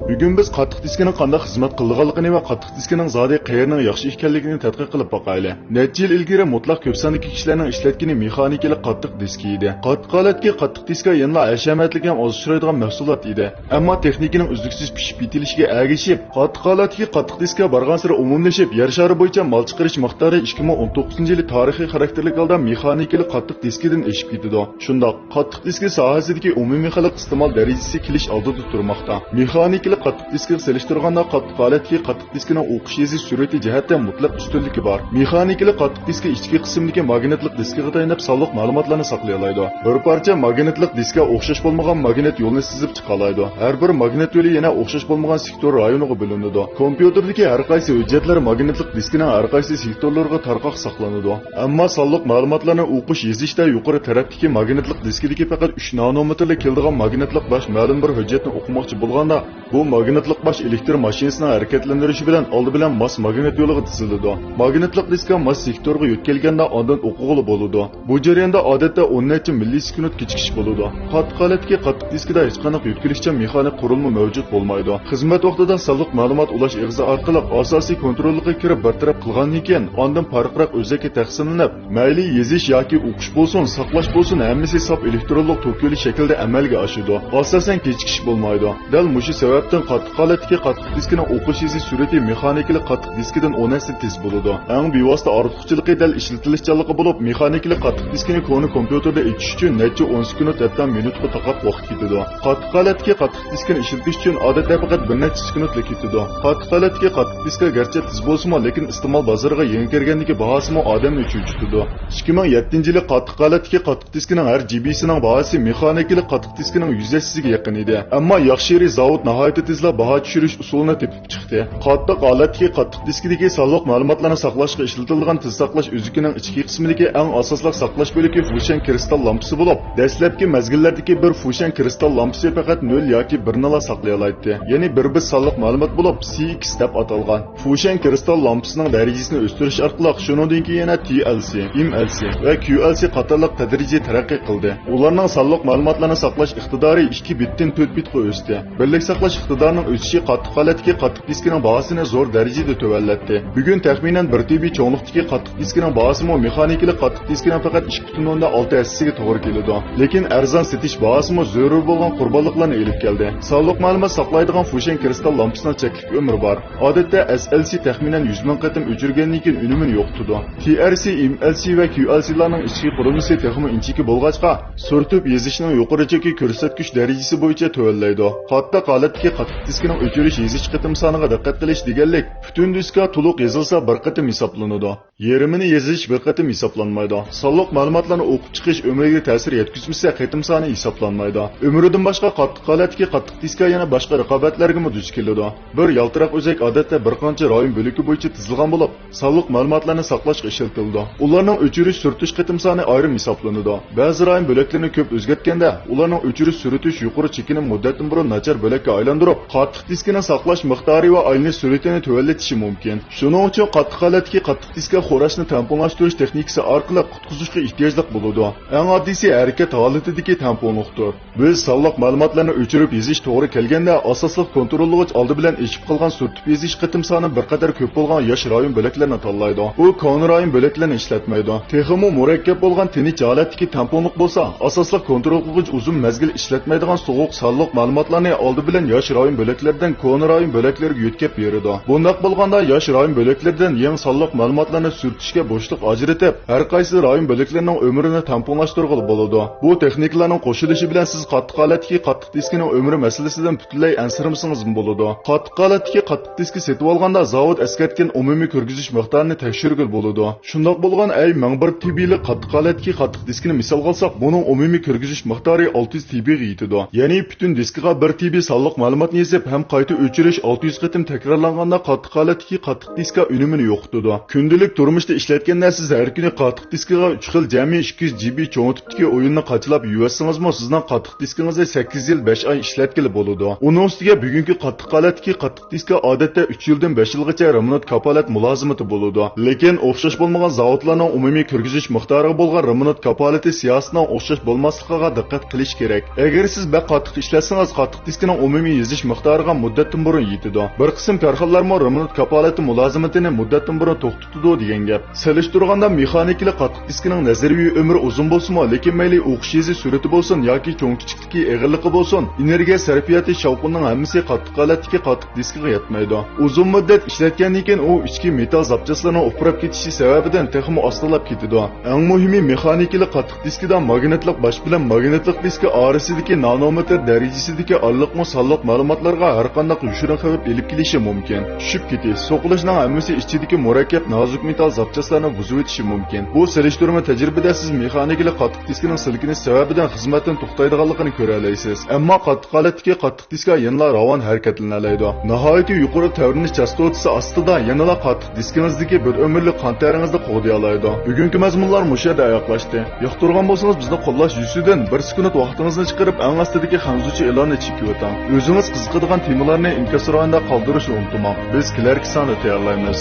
Bugun biz qattiq diskning qanday xizmat qilganligini va qattiq diskning zodi qayerning yaxshi ekanligini tadqiq qilib boqaylik. Necha yil ilgari mutlaq ko'p sonli kishilarning ishlatgan mexanikalik qattiq diski edi. Qattiq holatga qattiq diska yana hashamatli ham oz uchraydigan mahsulot edi. Ammo texnikaning uzluksiz pishib bitilishiga ergishib, qattiq holatga qattiq diska borgan sari umumlashib, yer shari bo'yicha mal chiqarish miqdori 2019-yili tarixiy xarakterli holda mexanikalik qattiq diskidan eshib ketdi. Shundoq, qattiq diski sohasidagi umumiy xalq iste'mol darajasi kelish oldida turmoqda. Mexanikalik qattiq diskiga selishtirganda qattiq holatdagi qattiq diskining o'qish yozish sur'ati jihatdan mutlaq ustunligi bor. Mexanikalik qattiq diski ichki qismidagi magnetlik diskiga tayanib sonliq ma'lumotlarni saqlay oladi. Bir parcha magnetlik diskga o'xshash bo'lmagan magnet yo'lni sizib chiqa oladi. Har bir magnet yo'li yana o'xshash bo'lmagan sektor rayoniga bo'linadi. Kompyuterdagi har qaysi hujjatlar magnetlik diskining har qaysi sektorlariga tarqoq saqlanadi. Ammo sonliq ma'lumotlarni o'qish yozishda yuqori tarafdagi magnetlik diskidagi faqat 3 nanometrlik keladigan magnetlik bosh ma'lum bir hujjatni o'qimoqchi bo'lganda, bu magnetlik bosh elektr mashinasini harakatlantirishi bilan oldi bilan mas magnet yo'liga tiziladi. Magnetlik diska mas sektorga yetkazilganda ondan o'qig'ili bo'ladi. Bu jarayonda odatda 10 necha millisekund kechikish bo'ladi. Qattiq holatdagi qattiq diskida hech qanday yetkazishcha mexanik qurilma mavjud bo'lmaydi. Xizmat vaqtida sonliq ma'lumot ulash ig'zi orqali asosiy kontrolga kirib bartaraf qilgandan keyin ondan farqroq o'zaki taqsimlanib, mayli yezish yoki o'qish bo'lsin, saqlash bo'lsin, hammasi sop elektronlik tok yo'li shaklda amalga oshadi. Asosan kechikish bo'lmaydi. Dal mushu sababdan qattiq holatdagi qattiq diskining o'qish yozish sur'ati mexanikalik qattiq diskidan 10 nasl tez bo'ladi. Eng bevosita ortiqchiligi dal ishlatilishi bo'lib, mexanikalik qattiq diskini koni kompyuterda ichish uchun necha 10 sekund hatto minutga taqab vaqt ketadi. Qattiq holatdagi qattiq diskini ishlatish uchun odatda faqat bir necha sekundlik ketadi. Qattiq holatdagi qattiq diska garchi tez bo'lsa-mu, lekin iste'mol bozoriga yangi kirgandagi bahosimi odamni cho'chitadi. 2007-yili qattiq holatdagi qattiq diskining har GB'sining bahosi mexanikalik qattiq diskining 100 yaqin edi. Ammo yaxshi zavod nihoyat tezla baho tushirish usulini tepib chiqdi. Qattiq holatdagi qattiq diskidagi sonliq ma'lumotlarni saqlashga ishlatilgan tez saqlash uzukining ichki qismidagi eng asosli saqlash bo'lagi fushan kristal lampasi bo'lib, dastlabki mezgillardagi bir fushan kristal lampasi faqat 0 yoki 1 ni saqlay oladi. Ya'ni bir sonliq ma'lumot bo'lib CX deb atalgan. Fushan kristal lampasining darajasini o'stirish orqali shuningdek yana TLC, MLC va QLC qatorliq tadrijiy taraqqiy qildi. Ularning sonliq ma'lumotlarni saqlash iqtidori 2 bitdan 4 bitga o'sdi. Birlik saqlash iqtidorining o'sishi qattiq holatdagi qattiq diskining bahosini zo'r darajada to'vallatdi. Bugun taxminan 1 TB cho'nliqdagi qattiq diskining bahosi mexanikalik qattiq diskining faqat 2.6 hissasiga to'g'ri keladi. Lekin arzon setish bahosi zarur bo'lgan qurbonliklarni elib keldi. Sonliq ma'lumot saqlaydigan fushan kristal lampasining cheklik umri bor. Odatda SLC taxminan 100 ming qatim o'chirgandan keyin unumini yo'qotadi. TRC, MLC va QLClarning ichki qurilmasi texnik inchiki bo'lg'achqa, surtib yozishning yuqorichaki ko'rsatkich darajasi bo'yicha to'vallaydi. Qattiq holatdagi qattiq diskining o'chirish yozish qatim soniga diqqat qilish deganlik, butun diska to'liq yozilsa bir qatim hisoblanadi. Yerimini yozish bir qatim hisoblanmaydi. Sonliq ma'lumotlarni o'qib chiqish umriga ta'sir yetkazmasa, qatim soni hisoblanmaydi. Umridan boshqa qattiq holatdagi qattiq diska yana boshqa raqobatlarga duch keladi. Bir yaltiroq o'zak odatda bir qancha rayon bo'lagi bo'yicha tizilgan bo'lib, sonliq ma'lumotlarni saqlashga ishlatiladi. Ularning o'chirish surtish qatim soni ayrim hisoblanadi. Ba'zi rayon bo'laklarini ko'p o'zgartganda, ularning o'chirish surtish yuqori chekini muddatdan burun nachar bo'lakka aylantirib, qattiq diskini saqlash miqdori va aylanish sur'atini tuvallatishi mumkin. Shuning uchun qattiq holatdagi qattiq diska xo'rashni tamponlashtirish texnikasi orqali qutqizishga ehtiyojli bo'ladi. Eng oddiysi harakat holatidagi tamponlikdir. Biz sonliq ma'lumotlarni o'chirib yozish to'g'ri kelganda asosli kontrollovich oldi bilan eshib qolgan surtib yozish qatim soni bir qadar ko'p bo'lgan yosh rayon bo'laklarini tanlaydi. U kon rayon bo'laklarini ishlatmaydi. Texmo murakkab bo'lgan tinch holatdagi tamponlik bo'lsa, asosli kontrol qiluvchi uzun mezgil ishlatmaydigan sovuq sonliq ma'lumotlarni oldi bilan yosh rayon bo'laklaridan kon rayon bo'laklariga yetkazib beradi. Bunday bo'lganda yosh rayon bo'laklaridan yangi sonliq ma'lumotlarni surtishga bo'shliq ajratib, har qaysi rayon bo'laklarining umrini tamponlashtirg'ili bo'ladi. Bu texnikalarning qo'shilishi bilan siz qattiq holatdagi qattiq diskining umri masalasidan butunlay ansirmasangiz bo'ladi. Qattiq holatdagi qattiq diski setib olganda zavod eskartgan umumiy kirgizish miqdorini tekshirgil bo'ladi. Shundoq bo'lgan 11 TB'lik qattiq holatdagi qattiq diskini misol olsak, buning umumiy kirgizish miqdori 600 TB ga yetadi. Ya'ni butun diskiga 1 TB sonliq ma'lumotni yozib, ham qayta o'chirish 600 qatim takrorlanganda qattiq holatdagi qattiq diska unumini yo'qotadi. Kundalik turmushda ishlatganda siz har kuni qattiq diskiga 3 xil jami 200 GB cho'ng tipdagi o'yinni qachlab yuvarsangizmi, sizning qattiq diskingizni 8 yil 5 oy ishlatgili bo'ladi. Uning ustiga bugungi qattiq holatdagi qattiq diska odatda 3 yildan 5 yilgacha remonat kapolat mulozimati bo'ladi. Lekin o'xshash bo'lmagan zavodlarning umumiy kirgizish miqdoriga bo'lgan remonat kapolati siyosatining o'xshash bo'lmasligiga diqqat qilish kerak. Agar siz qattiq ishlatsangiz, qattiq diskining umumiy yozish tejish miqdoriga muddatdan burun yetadi. Bir qism korxonalarmi remont kapolati mulozimatini muddatdan burun to'xtatadi degan gap. Selishtirganda mexanikali qattiq diskining nazariy umri uzun bo'lsa-mu, lekin mayli o'qish izi surati bo'lsin yoki cho'ng kichikligi eg'irligi bo'lsin, energiya sarfiyoti shavqining hammasi qattiq holatdagi qattiq diskiga yetmaydi. Uzun muddat ishlatgandan keyin u ichki metal zapchaslarning o'pirib ketishi sababidan texmi ostilab ketadi. Eng muhimi mexanikali qattiq diskida magnetlik bash bilan magnetlik diski orasidagi nanometr darajasidagi alliqmi sonliq ma'lumotlarga har qanday yoshirin xavf elib kelishi mumkin. Tushib ketish, so'qilishning hammasi ichidagi murakkab nozik metal zapchaslarni buzib o'tishi mumkin. Bu selishtirma tajribada siz mexanikali qattiq diskining silkinish sababidan xizmatdan to'xtaydiganligini ko'ra olasiz. Ammo qattiq holatdagi qattiq diska yana ravon harakatlanadi. Nihoyatda yuqori tavrinish chastotasi ostida yana qattiq diskingizdagi bir umrlik qon teringizni qo'g'day oladi. Bugungi mazmunlar musha yerda oyoqlashdi. Yoqtirgan bo'lsangiz bizni qo'llash yuzidan 1 sekund vaqtingizni chiqarib eng ostidagi xanzuchi e'lonni chekib o'ting. O'zingiz qiziqadigan temalarni inkas ro'yinda qoldirishni unutmang. Biz kelarki sonda tayyorlaymiz.